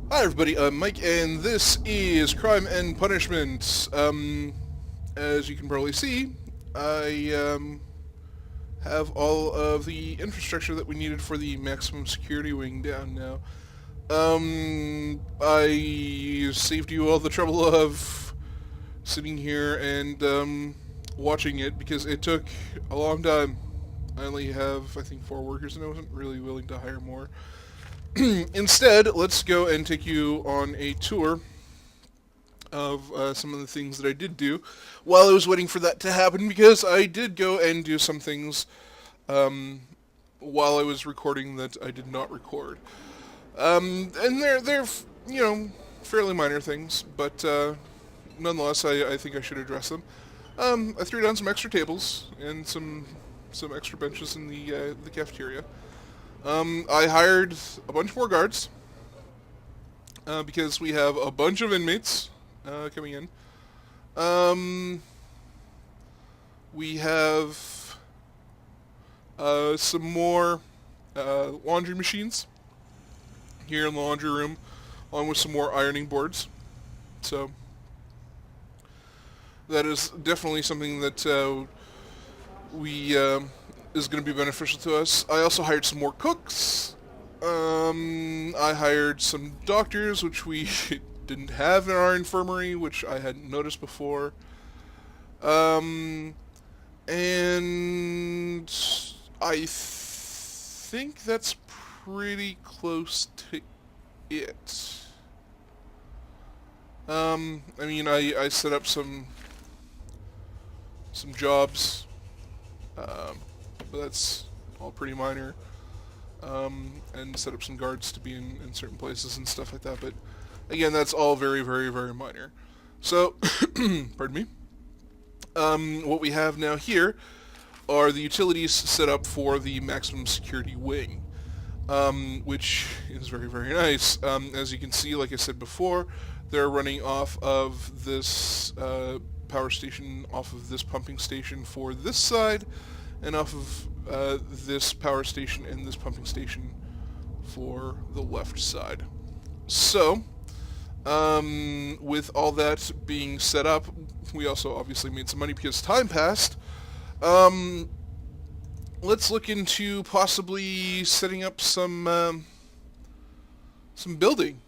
Hi everybody, I'm Mike, and this is Crime and Punishment. As you can probably see, I have all of the infrastructure that we needed for the maximum security wing down now. I saved you all the trouble of sitting here and watching it because it took a long time. I only have, I think, 4 workers, and I wasn't really willing to hire more. Instead, let's go and take you on a tour of some of the things that I did do while I was waiting for that to happen, because I did go and do some things um, while I was recording that I did not record. And they're fairly minor things, but nonetheless, I think I should address them. I threw down some extra tables and some extra benches in the cafeteria. I hired a bunch more guards because we have a bunch of inmates coming in. Um, we have some more laundry machines here in the laundry room, along with some more ironing boards. So that is definitely something that we is going to be beneficial to us. I also hired some more cooks. I hired some doctors, which we didn't have in our infirmary, which I hadn't noticed before. Um, and I think that's pretty close to it. I mean, I set up some jobs, but that's all pretty minor. And set up some guards to be in certain places and stuff like that. But again, that's all very, very, very minor. So, pardon me. What we have now here are the utilities set up for the maximum security wing, which is very, very nice. As you can see, like I said before, they're running off of this power station, off of this pumping station for this side, and off of this power station and this pumping station for the left side. So, with all that being set up, we also obviously made some money because time passed. Um, let's look into possibly setting up some building,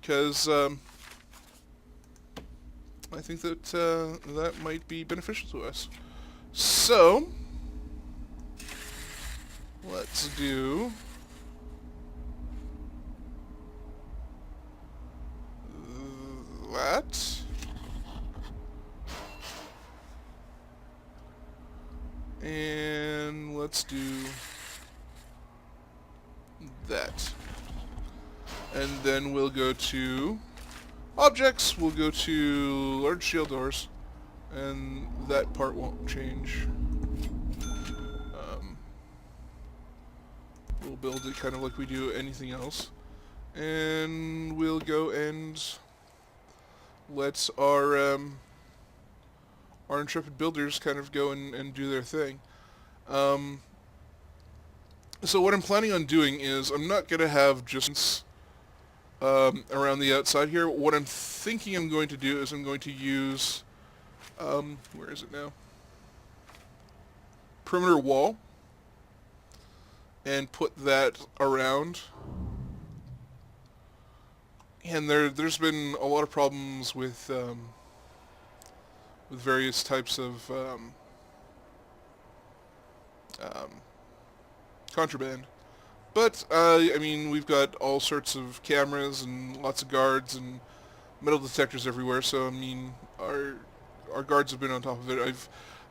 because I think that that might be beneficial to us. So, let's do that. And let's do that. And then we'll go to objects, we'll go to large shield doors, and that part won't change. We'll build it kind of like we do anything else. And we'll go and let our intrepid builders kind of go and do their thing. Um, so what I'm planning on doing is I'm not going to have just around the outside here. What I'm thinking I'm going to do is I'm going to use, where is it now? Perimeter wall, and put that around. And there's been a lot of problems with various types of um, contraband. But I mean, we've got all sorts of cameras and lots of guards and metal detectors everywhere. So I mean, our guards have been on top of it. I've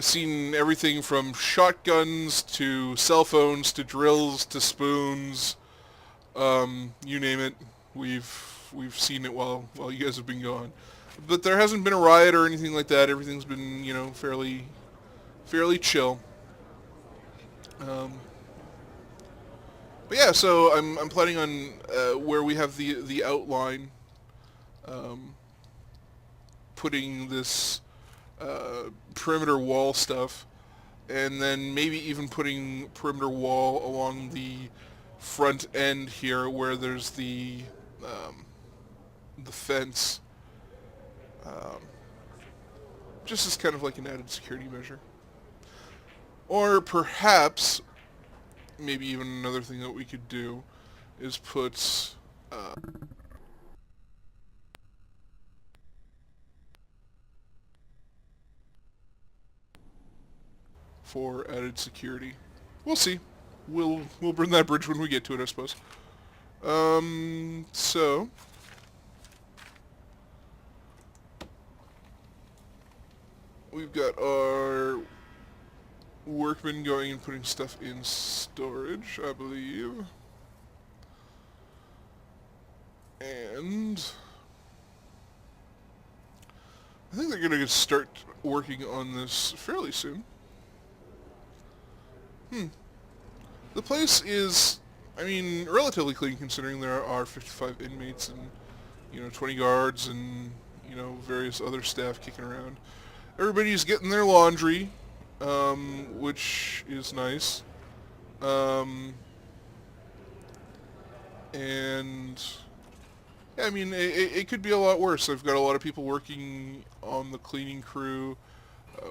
seen everything from shotguns to cell phones to drills to spoons. You name it, we've seen it while you guys have been gone. But there hasn't been a riot or anything like that. Everything's been fairly chill. Um, but yeah, so I'm planning on where we have the outline, um, putting this perimeter wall stuff, and then maybe even putting perimeter wall along the front end here where there's the um, the fence, um, just as kind of like an added security measure. Or perhaps, maybe even another thing that we could do is put for added security. We'll see. We'll burn that bridge when we get to it, I suppose. So we've got our workmen going and putting stuff in storage, I believe. And I think they're going to start working on this fairly soon. The place is, I mean, relatively clean considering there are 55 inmates and, 20 guards and, various other staff kicking around. Everybody's getting their laundry, which is nice. And yeah, I mean, it could be a lot worse. I've got a lot of people working on the cleaning crew.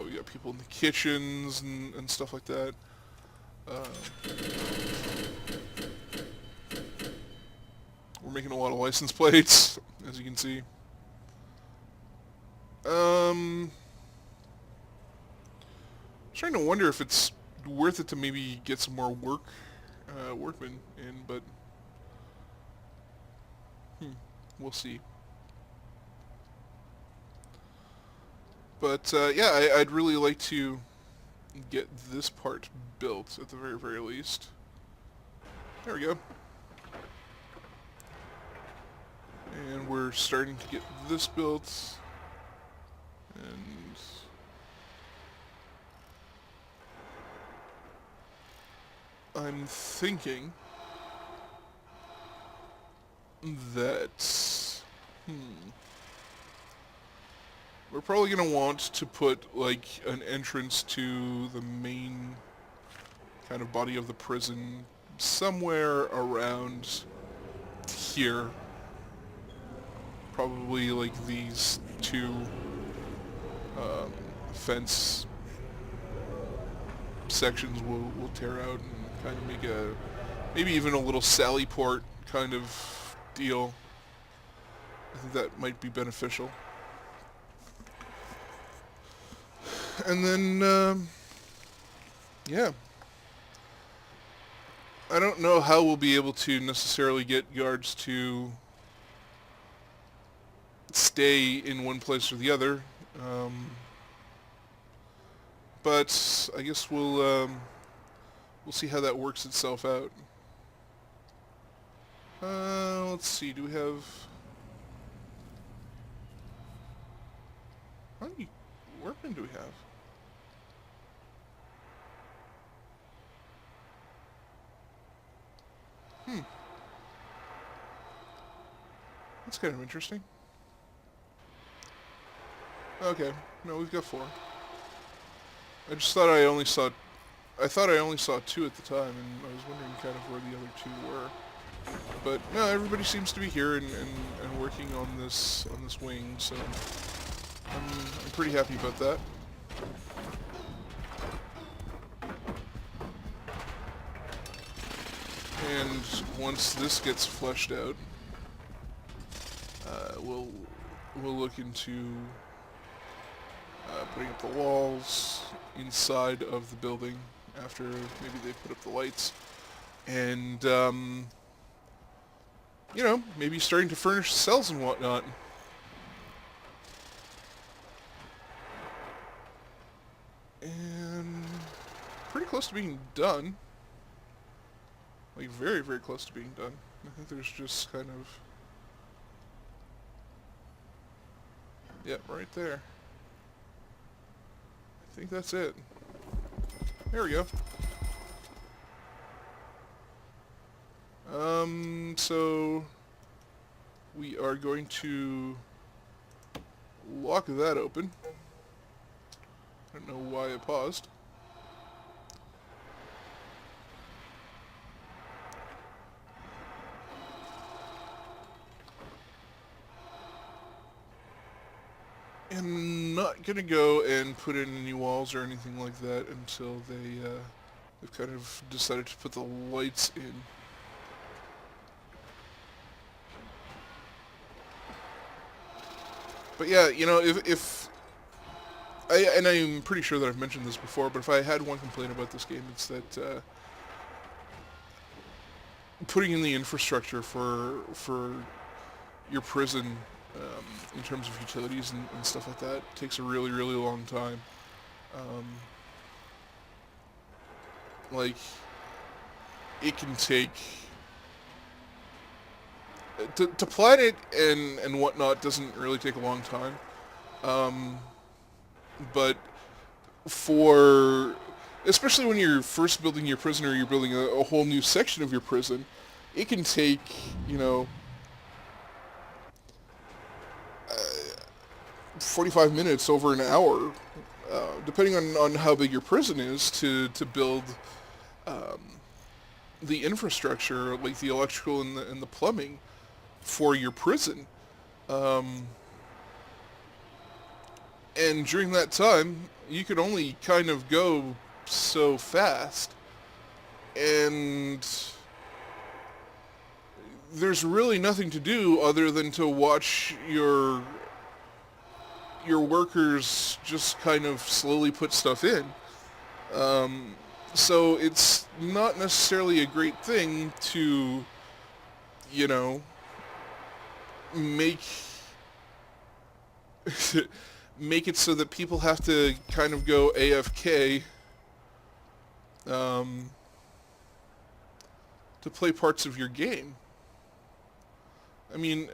We got people in the kitchens and stuff like that. We're making a lot of license plates, as you can see. I'm trying to wonder if it's worth it to maybe get some more workmen in, but we'll see. But yeah, I'd really like to get this part built at the very, very least. There we go. And we're starting to get this built. And I'm thinking that we're probably going to want to put like an entrance to the main kind of body of the prison somewhere around here. Probably like these two fence sections we'll tear out and kind of make maybe even a little sally port kind of deal. I think that might be beneficial. And then, yeah. I don't know how we'll be able to necessarily get guards to stay in one place or the other. But I guess we'll see how that works itself out. Let's see, do we have... How many workmen do we have? That's kind of interesting. Okay, no, we've got 4. I just thought I only saw... I thought I only saw 2 at the time, and I was wondering kind of where the other 2 were. But no, everybody seems to be here and working on this wing, so I'm pretty happy about that. And once this gets fleshed out, we'll look into putting up the walls inside of the building after maybe they put up the lights, and maybe starting to furnish cells and whatnot. And pretty close to being done. Like very, very close to being done. I think there's just kind of... Yep, right there. I think that's it. There we go. So we are going to lock that open. I don't know why it paused. am not gonna go and put in any walls or anything like that until they've kind of decided to put the lights in. But yeah, you know, and I'm pretty sure that I've mentioned this before, but if I had one complaint about this game, it's that putting in the infrastructure for your prison in terms of utilities and stuff like that takes a really, really long time. Um, like, it can take... To plan it and whatnot doesn't really take a long time. But for... Especially when you're first building your prison or you're building a whole new section of your prison, it can take, you know, 45 minutes over an hour, depending on how big your prison is, to build the infrastructure, like the electrical and the plumbing for your prison. And during that time, you could only kind of go so fast. And there's really nothing to do other than to watch your workers just kind of slowly put stuff in. So it's not necessarily a great thing to, you know, make make it so that people have to kind of go AFK to play parts of your game. I mean,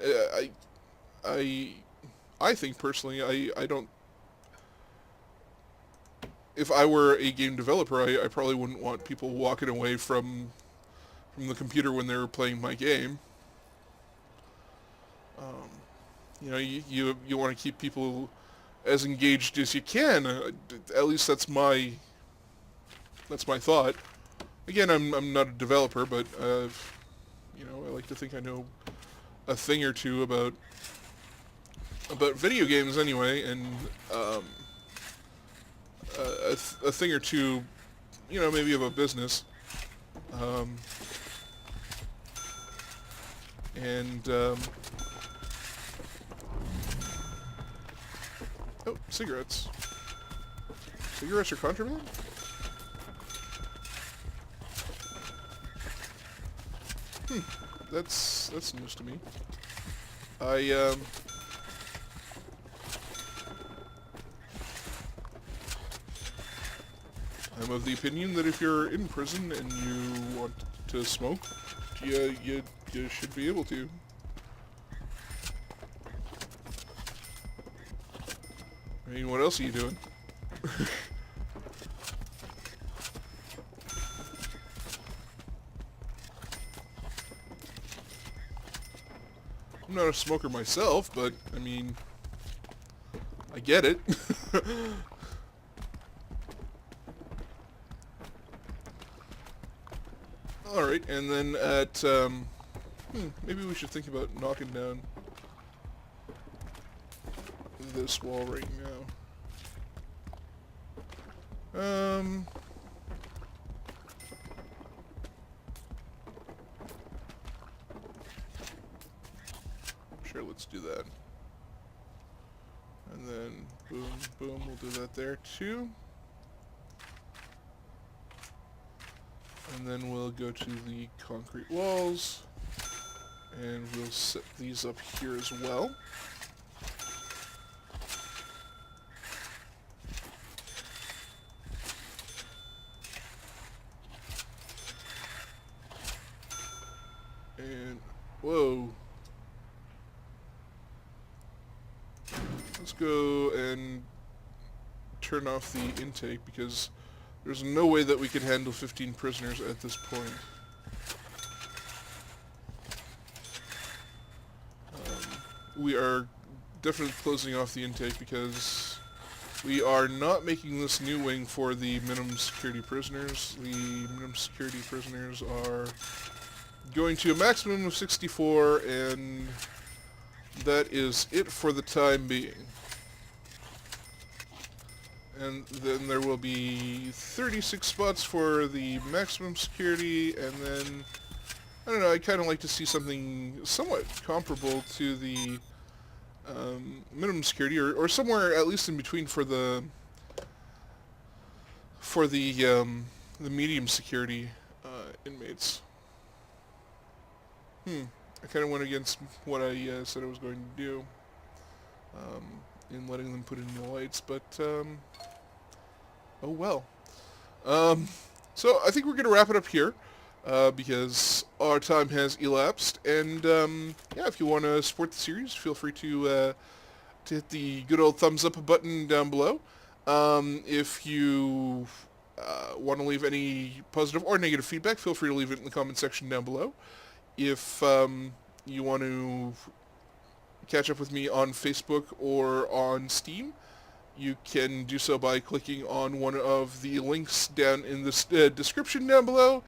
I think personally, I don't... If I were a game developer, I probably wouldn't want people walking away from the computer when they're playing my game. You know, you want to keep people as engaged as you can. At least that's my thought. Again, I'm not a developer, but you know, I like to think I know a thing or two about video games anyway, and a thing or two, you know, maybe about business. Oh, cigarettes. Cigarettes are contraband? That's news to me. I'm of the opinion that if you're in prison and you want to smoke, you should be able to. I mean, what else are you doing? I'm not a smoker myself, but, I mean, I get it. Alright, and then at, maybe we should think about knocking down this wall right now. Sure, let's do that. And then, boom, boom, we'll do that there too. And then we'll go to the concrete walls, and we'll set these up here as well. And, whoa. Let's go and turn off the intake, because there's no way that we can handle 15 prisoners at this point. We are definitely closing off the intake because we are not making this new wing for the minimum security prisoners. The minimum security prisoners are going to a maximum of 64, and that is it for the time being. And then there will be 36 spots for the maximum security, and then, I don't know, I kind of like to see something somewhat comparable to the minimum security, or somewhere at least in between for the medium security inmates. I kind of went against what I said I was going to do in letting them put in the lights, but oh well. So I think we're going to wrap it up here because our time has elapsed, and yeah, if you want to support the series, feel free to hit the good old thumbs up button down below. If you want to leave any positive or negative feedback, feel free to leave it in the comment section down below. If you want to catch up with me on Facebook or on Steam, you can do so by clicking on one of the links down in the description down below.